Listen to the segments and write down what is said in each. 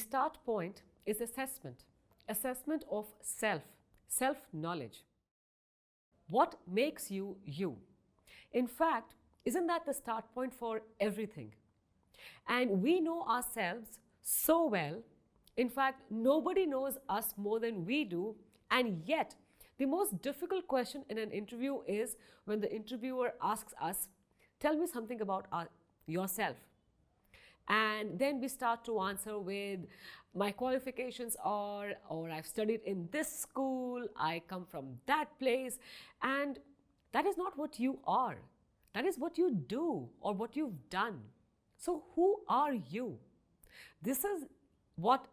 start point is assessment of self-knowledge. What makes you you? In fact, isn't that the start point for everything? And we know ourselves so well. In fact, nobody knows us more than we do. And yet, the most difficult question in an interview is when the interviewer asks us, tell me something about yourself. And then we start to answer with, my qualifications are, or I've studied in this school, I come from that place. And that is not what you are. That is what you do or what you've done. So who are you? This is what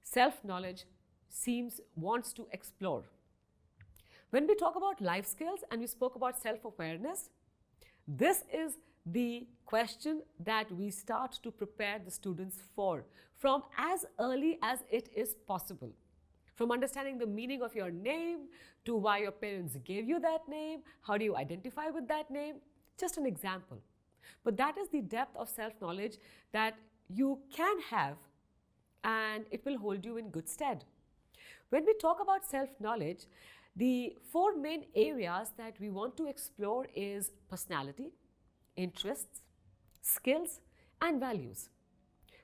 self-knowledge wants to explore. When we talk about life skills and we spoke about self-awareness, this is the question that we start to prepare the students for from as early as it is possible. From understanding the meaning of your name to why your parents gave you that name, how do you identify with that name? Just an example. But that is the depth of self-knowledge that you can have, and it will hold you in good stead. When we talk about self-knowledge, the four main areas that we want to explore is personality, interests, skills, and values.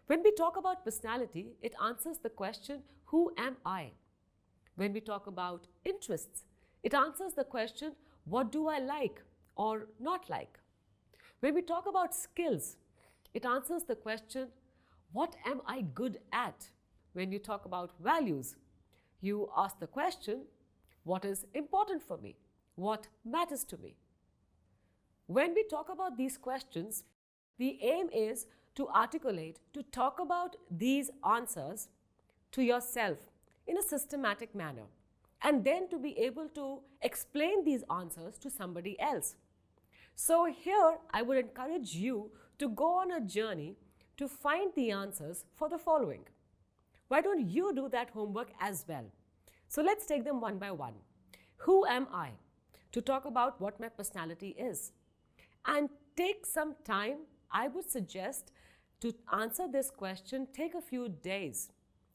When we talk about personality, it answers the question, who am I? When we talk about interests, it answers the question, what do I like or not like? When we talk about skills, it answers the question, what am I good at? When you talk about values, you ask the question, what is important for me? What matters to me? When we talk about these questions, the aim is to articulate, to talk about these answers to yourself in a systematic manner, and then to be able to explain these answers to somebody else. So here, I would encourage you to go on a journey to find the answers for the following. Why don't you do that homework as well? So let's take them one by one. Who am I? To talk about what my personality is. And take some time, I would suggest, to answer this question, take a few days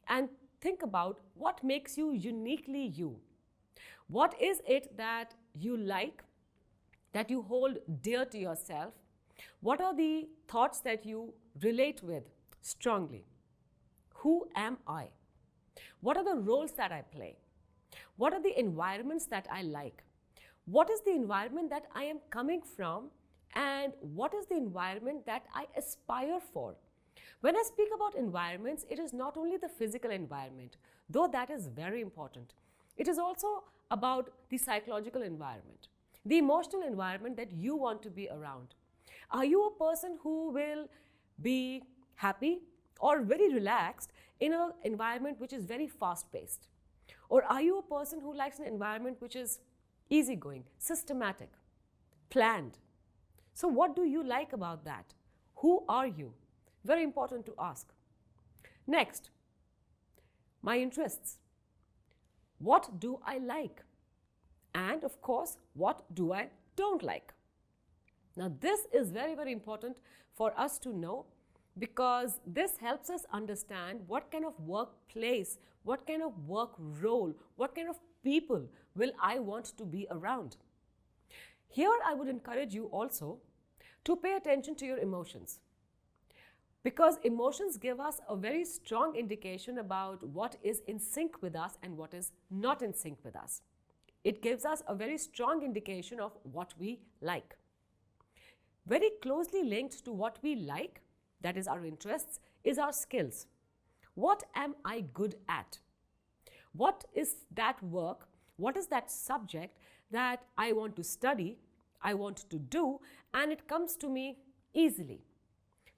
and think about what makes you uniquely you. What is it that you like, that you hold dear to yourself? What are the thoughts that you relate with strongly? Who am I? What are the roles that I play? What are the environments that I like? What is the environment that I am coming from? And what is the environment that I aspire for? When I speak about environments, it is not only the physical environment, though that is very important. It is also about the psychological environment, the emotional environment that you want to be around. Are you a person who will be happy or very relaxed in an environment which is very fast-paced? Or are you a person who likes an environment which is easygoing, systematic, planned? So what do you like about that? Who are you? Very important to ask. Next, my interests. What do I like? And of course, what do I don't like? Now this is very, very important for us to know, because this helps us understand what kind of workplace, what kind of work role, what kind of people will I want to be around. Here I would encourage you also to pay attention to your emotions, because emotions give us a very strong indication about what is in sync with us and what is not in sync with us. It gives us a very strong indication of what we like. Very closely linked to what we like, that is our interests, is our skills. What am I good at? What is that work? What is that subject that I want to study, I want to do, and it comes to me easily?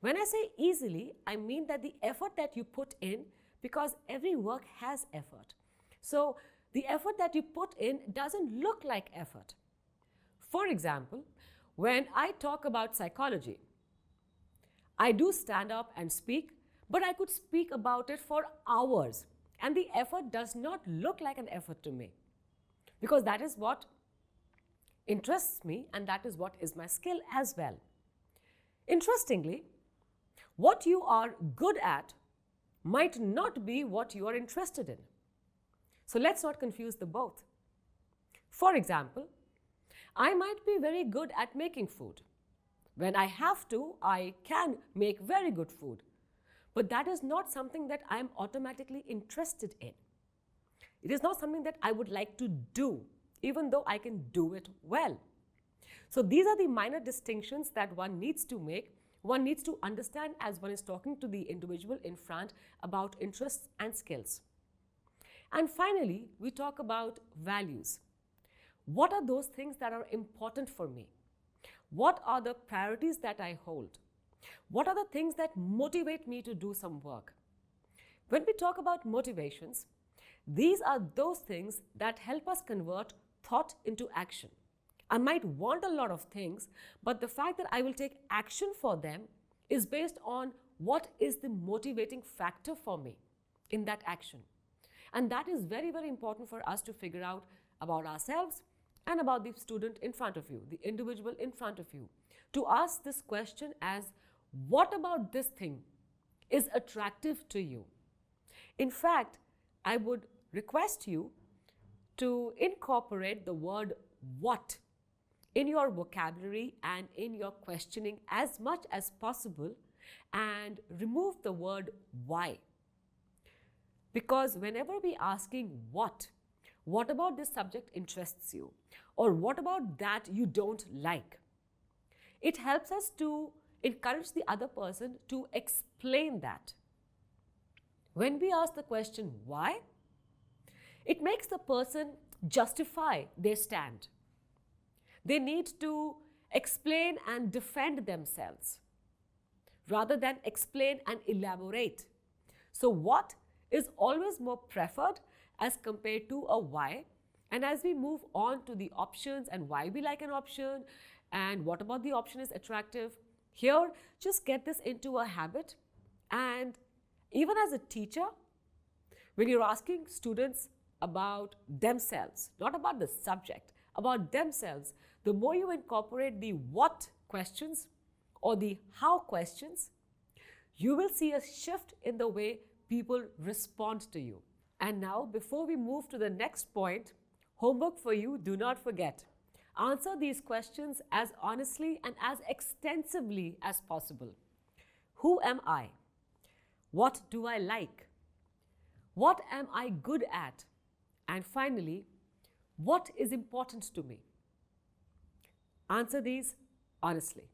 When I say easily, I mean that the effort that you put in, because every work has effort. So the effort that you put in doesn't look like effort. For example, when I talk about psychology, I do stand up and speak, but I could speak about it for hours, and the effort does not look like an effort to me, because that is what interests me and that is what is my skill as well. Interestingly, what you are good at might not be what you are interested in. So let's not confuse the both. For example, I might be very good at making food. When I have to, I can make very good food. But that is not something that I am automatically interested in. It is not something that I would like to do, even though I can do it well. So these are the minor distinctions that one needs to make. One needs to understand as one is talking to the individual in front about interests and skills. And finally, we talk about values. What are those things that are important for me? What are the priorities that I hold? What are the things that motivate me to do some work? When we talk about motivations, these are those things that help us convert thought into action. I might want a lot of things, but the fact that I will take action for them is based on what is the motivating factor for me in that action. And that is very, very important for us to figure out about ourselves and about the student in front of you, the individual in front of you. To ask this question as, what about this thing is attractive to you? In fact, I would request you to incorporate the word what in your vocabulary and in your questioning as much as possible, and remove the word why. Because whenever we are asking what about this subject interests you, or what about that you don't like, it helps us to encourage the other person to explain that. When we ask the question why, it makes the person justify their stand. They need to explain and defend themselves rather than explain and elaborate. So what is always more preferred as compared to a why. And as we move on to the options and why we like an option and what about the option is attractive, here just get this into a habit. And even as a teacher, when you're asking students about themselves, not about the subject, about themselves, the more you incorporate the what questions or the how questions, you will see a shift in the way people respond to you. And now, before we move to the next point, homework for you, do not forget. Answer these questions as honestly and as extensively as possible. Who am I? What do I like? What am I good at? And finally, what is important to me? Answer these honestly.